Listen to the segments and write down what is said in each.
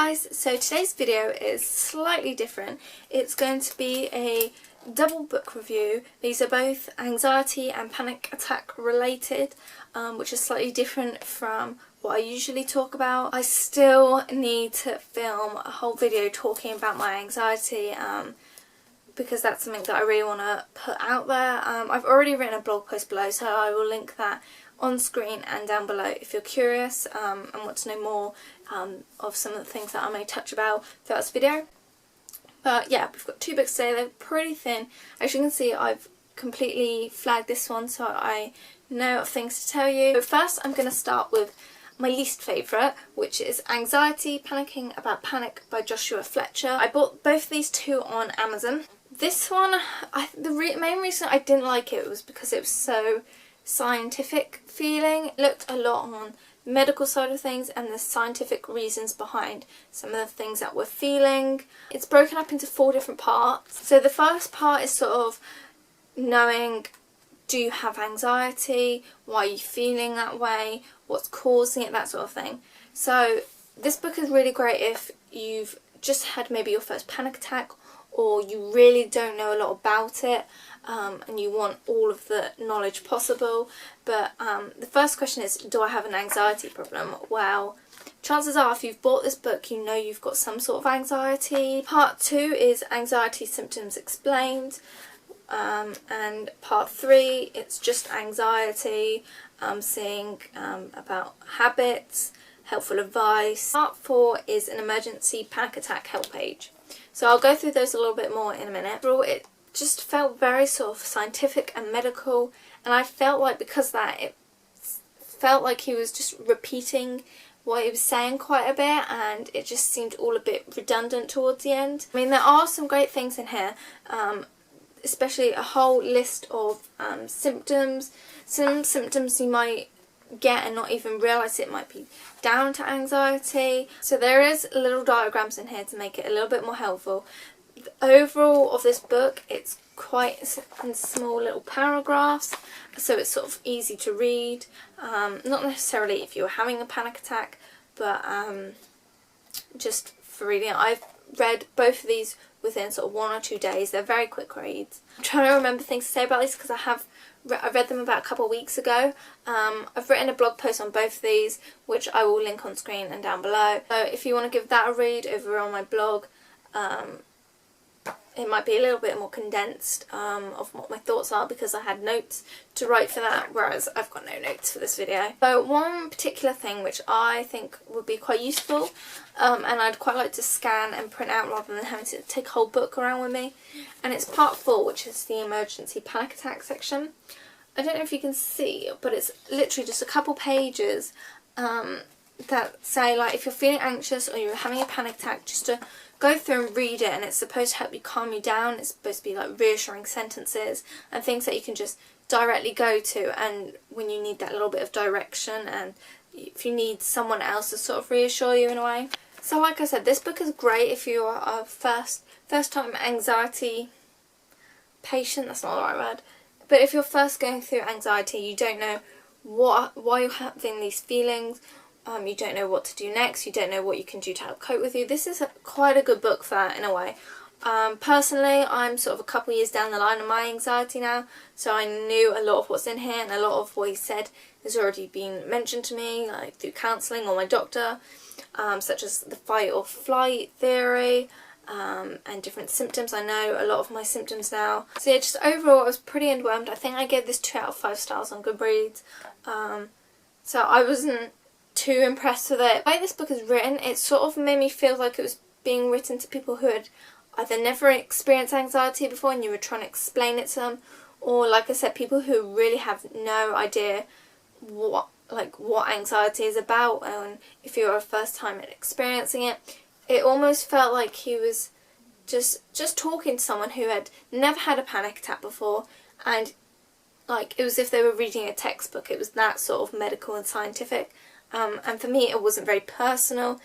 guys, so today's video is slightly different. It's going to be a double book review. These are both anxiety and panic attack related, which is slightly different from what I usually talk about. I still need to film a whole video talking about my anxiety because that's something that I really want to put out there. I've already written a blog post below, so I will link that on screen and down below if you're curious and want to know more of some of the things that I may touch about throughout this video. But yeah, we've got two books today. They're pretty thin. As you can see, I've completely flagged this one so I know things to tell you. But first I'm going to start with my least favourite, which is Anxiety, Panicking About Panic by Joshua Fletcher. I bought both these two on Amazon. This one, the main reason I didn't like it was because it was so scientific feeling. It looked a lot on the medical side of things and the scientific reasons behind some of the things that we're feeling. It's broken up into 4 different parts. So the first part is sort of knowing, do you have anxiety, why are you feeling that way, what's causing it, that sort of thing. So this book is really great if you've just had maybe your first panic attack, or you really don't know a lot about it and you want all of the knowledge possible. But the first question is, do I have an anxiety problem? Well, chances are if you've bought this book you know you've got some sort of anxiety. Part 2 is Anxiety Symptoms Explained, and part 3 it's just anxiety, seeing about habits, helpful advice. Part 4 is an emergency panic attack help page. So I'll go through those a little bit more in a minute. Overall, it just felt very sort of scientific and medical, and I felt like because of that it felt like he was just repeating what he was saying quite a bit, and it just seemed all a bit redundant towards the end. I mean, there are some great things in here, especially a whole list of symptoms. Some symptoms you might get and not even realise it might be down to anxiety. So there is little diagrams in here to make it a little bit more helpful. The overall of this book, it's quite in small little paragraphs, so it's sort of easy to read. Not necessarily if you're having a panic attack, but just for reading it. I've read both of these within sort of 1 or 2 days. They're very quick reads. I'm trying to remember things to say about these because I read them about a couple of weeks ago. I've written a blog post on both of these, which I will link on screen and down below. So if you want to give that a read over on my blog, it might be a little bit more condensed of what my thoughts are because I had notes to write for that, whereas I've got no notes for this video. So one particular thing which I think would be quite useful, and I'd quite like to scan and print out rather than having to take a whole book around with me, and it's part 4, which is the emergency panic attack section. I don't know if you can see, but it's literally just a couple pages that say, like, if you're feeling anxious or you're having a panic attack, just to go through and read it, and it's supposed to help you calm you down. It's supposed to be like reassuring sentences and things that you can just directly go to, and when you need that little bit of direction and if you need someone else to sort of reassure you in a way. So like I said, this book is great if you are a first time anxiety patient, that's not the right word, but if you're first going through anxiety, you don't know why you're having these feelings, you don't know what to do next, you don't know what you can do to help cope with you. This is quite a good book for that in a way. Personally, I'm sort of a couple of years down the line of my anxiety now, so I knew a lot of what's in here, and a lot of what he said has already been mentioned to me, like through counselling or my doctor, such as the fight or flight theory, and different symptoms. I know a lot of my symptoms now. So yeah, just overall I was pretty underwhelmed. I think I gave this 2 out of 5 stars on Goodreads, so I wasn't too impressed with it. The way this book is written, it sort of made me feel like it was being written to people who had either never experienced anxiety before and you were trying to explain it to them, or like I said, people who really have no idea what anxiety is about, and if you're a first time experiencing it. It almost felt like he was just talking to someone who had never had a panic attack before, and like it was as if they were reading a textbook. It was that sort of medical and scientific. And for me it wasn't very personal.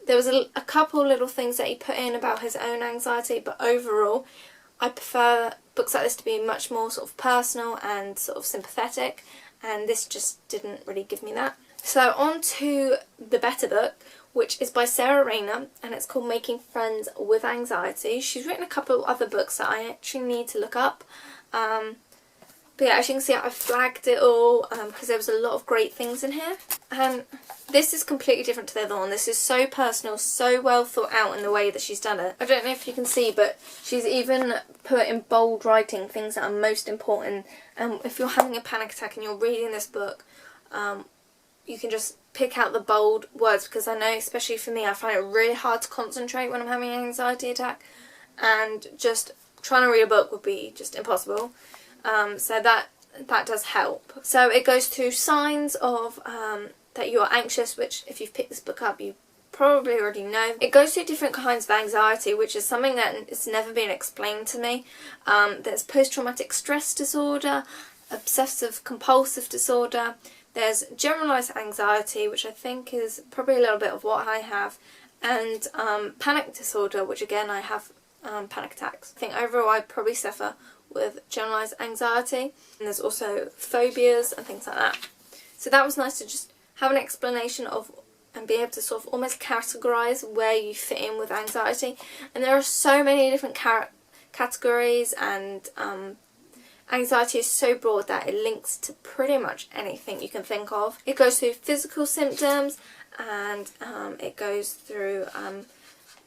There was a couple little things that he put in about his own anxiety, but overall I prefer books like this to be much more sort of personal and sort of sympathetic, and this just didn't really give me that. So on to the better book, which is by Sarah Rayner, and it's called Making Friends with Anxiety. She's written a couple of other books that I actually need to look up. But yeah, as you can see, I flagged it all because there was a lot of great things in here. And this is completely different to the other one. This is so personal, so well thought out in the way that she's done it. I don't know if you can see, but she's even put in bold writing things that are most important. And if you're having a panic attack and you're reading this book, you can just pick out the bold words, because I know, especially for me, I find it really hard to concentrate when I'm having an anxiety attack. And just trying to read a book would be just impossible. So that does help. So it goes through signs of that you're anxious, which if you've picked this book up you probably already know. It goes through different kinds of anxiety, which is something that has never been explained to me. There's post-traumatic stress disorder, obsessive compulsive disorder, there's generalised anxiety, which I think is probably a little bit of what I have, and panic disorder, which again I have panic attacks. I think overall I probably suffer with generalised anxiety, and there's also phobias and things like that. So that was nice to just have an explanation of and be able to sort of almost categorise where you fit in with anxiety. And there are so many different categories, and anxiety is so broad that it links to pretty much anything you can think of. It goes through physical symptoms, and it goes through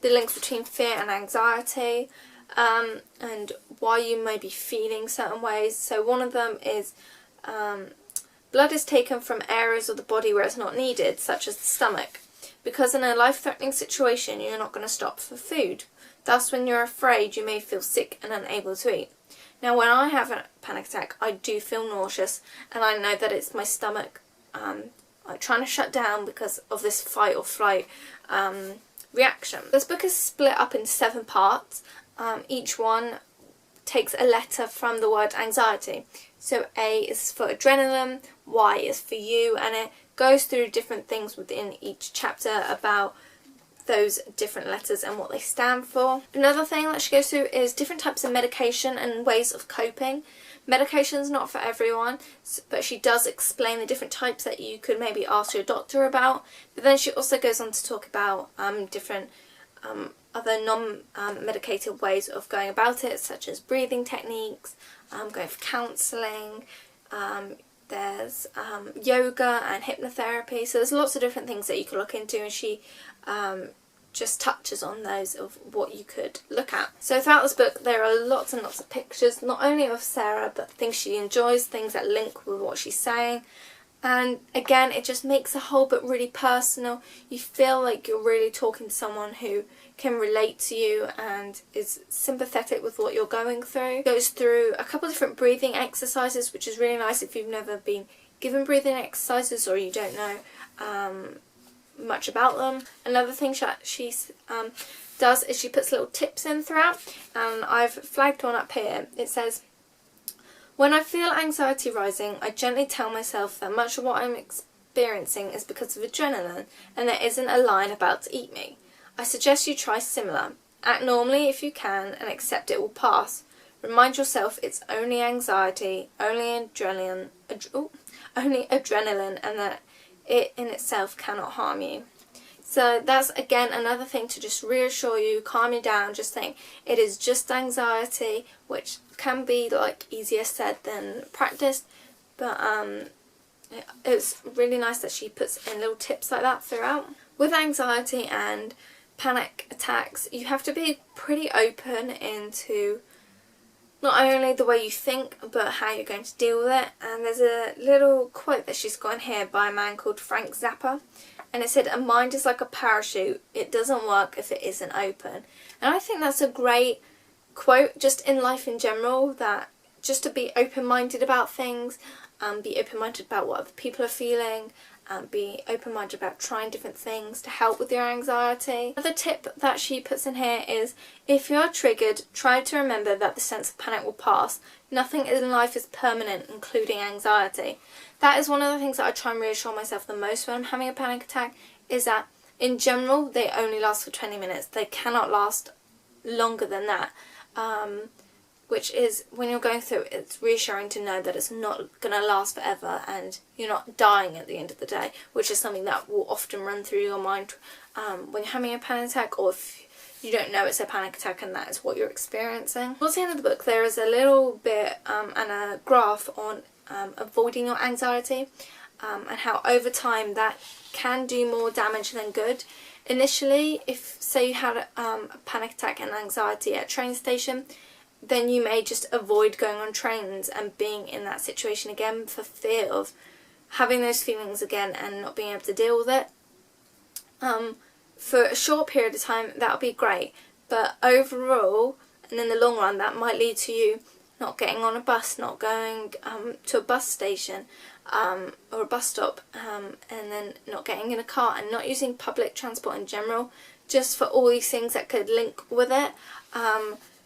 the links between fear and anxiety, and why you may be feeling certain ways. So one of them is blood is taken from areas of the body where it's not needed, such as the stomach, because in a life-threatening situation you're not going to stop for food. Thus, when you're afraid, you may feel sick and unable to eat. Now, when I have a panic attack, I do feel nauseous, and I know that it's my stomach like trying to shut down because of this fight or flight reaction. This book is split up in 7 parts. Each one takes a letter from the word anxiety. So A is for adrenaline, Y is for you, and it goes through different things within each chapter about those different letters and what they stand for. Another thing that she goes through is different types of medication and ways of coping. Medication's not for everyone, but she does explain the different types that you could maybe ask your doctor about. But then she also goes on to talk about different other non-medicated ways of going about it, such as breathing techniques, going for counselling, there's yoga and hypnotherapy. So there's lots of different things that you can look into, and she just touches on those of what you could look at. So throughout this book there are lots and lots of pictures, not only of Sarah, but things she enjoys, things that link with what she's saying. And again, it just makes the whole book really personal. You feel like you're really talking to someone who can relate to you and is sympathetic with what you're going through. It goes through a couple of different breathing exercises, which is really nice if you've never been given breathing exercises or you don't know much about them. Another thing she does is she puts little tips in throughout, and I've flagged one up here. It says, "When I feel anxiety rising, I gently tell myself that much of what I'm experiencing is because of adrenaline and there isn't a lion about to eat me. I suggest you try similar. Act normally if you can and accept it will pass. Remind yourself it's only anxiety, only adrenaline, and that it in itself cannot harm you." So that's again another thing to just reassure you, calm you down, just think it is just anxiety, which can be like easier said than practiced, but it's really nice that she puts in little tips like that throughout. With anxiety and panic attacks, you have to be pretty open into not only the way you think, but how you're going to deal with it. And there's a little quote that she's got in here by a man called Frank Zappa, and it said, "A mind is like a parachute, it doesn't work if it isn't open." And I think that's a great quote just in life in general, that just to be open-minded about things, be open-minded about what other people are feeling, be open-minded about trying different things to help with your anxiety. Another tip that she puts in here is, if you're triggered, try to remember that the sense of panic will pass. Nothing in life is permanent, including anxiety. That is one of the things that I try and reassure myself the most when I'm having a panic attack, is that in general they only last for 20 minutes. They cannot last longer than that. which is when you're going through it, it's reassuring to know that it's not going to last forever and you're not dying at the end of the day, which is something that will often run through your mind when you're having a panic attack, or if you don't know it's a panic attack and that is what you're experiencing. Towards the end of the book there is a little bit and a graph on avoiding your anxiety and how over time that can do more damage than good. Initially, if say you had a panic attack and anxiety at a train station, then you may just avoid going on trains and being in that situation again for fear of having those feelings again and not being able to deal with it. For a short period of time that would be great, but overall and in the long run that might lead to you not getting on a bus, not going to a bus station or a bus stop, and then not getting in a car and not using public transport in general, just for all these things that could link with it.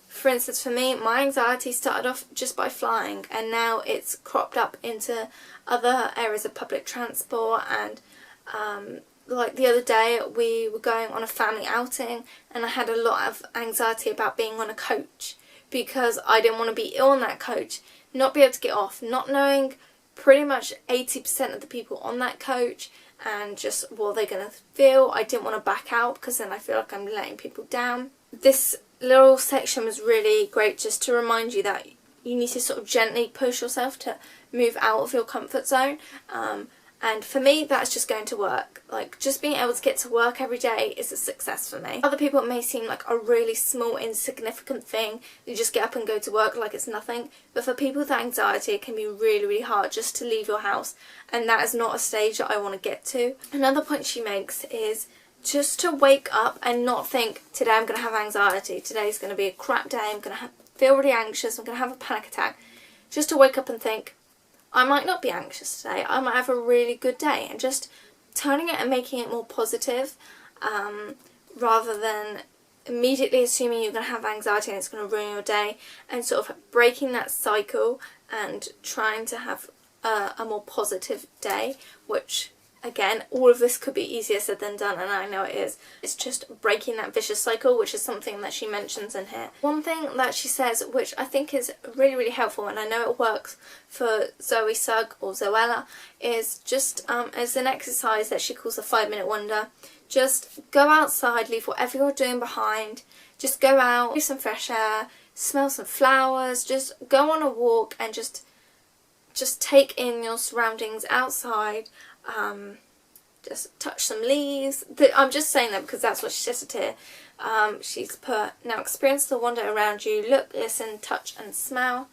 For instance, for me, my anxiety started off just by flying, and now it's cropped up into other areas of public transport. And like the other day we were going on a family outing and I had a lot of anxiety about being on a coach because I didn't want to be ill on that coach, not be able to get off, not knowing pretty much 80% of the people on that coach and just what they're going to feel. I didn't want to back out because then I feel like I'm letting people down. This little section was really great just to remind you that you need to sort of gently push yourself to move out of your comfort zone. And for me, that's just going to work. Like, just being able to get to work every day is a success for me. Other people, it may seem like a really small, insignificant thing. You just get up and go to work like it's nothing. But for people with anxiety, it can be really, really hard just to leave your house. And that is not a stage that I want to get to. Another point she makes is just to wake up and not think, today I'm going to have anxiety. Today's going to be a crap day. I'm going to feel really anxious. I'm going to have a panic attack. Just to wake up and think, I might not be anxious today, I might have a really good day, and just turning it and making it more positive rather than immediately assuming you're going to have anxiety and it's going to ruin your day, and sort of breaking that cycle and trying to have a more positive day, which again, all of this could be easier said than done, and I know it is. It's just breaking that vicious cycle, which is something that she mentions in here. One thing that she says, which I think is really, really helpful, and I know it works for Zoe Sugg or Zoella, is just as an exercise that she calls the 5-minute wonder. Just go outside, leave whatever you're doing behind, just go out, do some fresh air, smell some flowers, just go on a walk and just take in your surroundings outside. Just touch some leaves. I'm just saying that because that's what she says here. She's put, now experience the wonder around you, look, listen, touch and smell,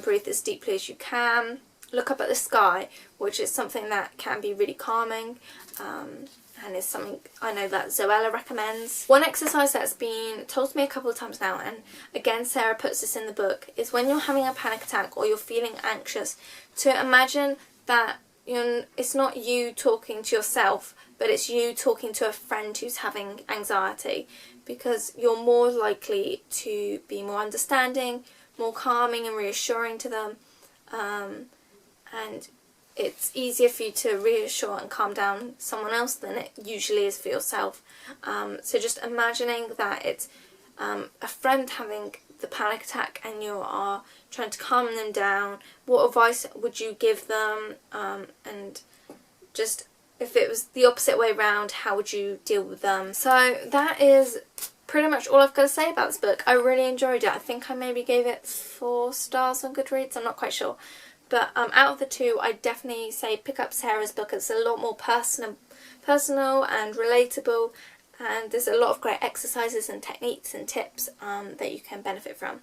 breathe as deeply as you can, look up at the sky, which is something that can be really calming, and is something I know that Zoella recommends. One exercise that's been told to me a couple of times now, and again Sarah puts this in the book, is when you're having a panic attack or you're feeling anxious, to imagine that it's not you talking to yourself, but it's you talking to a friend who's having anxiety, because you're more likely to be more understanding, more calming and reassuring to them, and it's easier for you to reassure and calm down someone else than it usually is for yourself. So just imagining that it's a friend having the panic attack and you are trying to calm them down. What advice would you give them? And just if it was the opposite way around, how would you deal with them? So that is pretty much all I've got to say about this book. I really enjoyed it. I think I maybe gave it 4 stars on Goodreads. I'm not quite sure. But out of the two, I definitely say pick up Sarah's book. It's a lot more personal and relatable, and there's a lot of great exercises and techniques and tips that you can benefit from.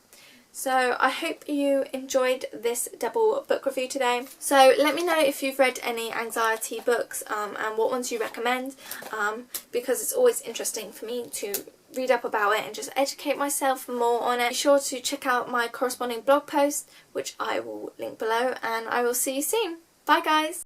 So I hope you enjoyed this double book review today. So let me know if you've read any anxiety books and what ones you recommend, because it's always interesting for me to read up about it and just educate myself more on it. Be sure to check out my corresponding blog post, which I will link below, and I will see you soon. Bye guys!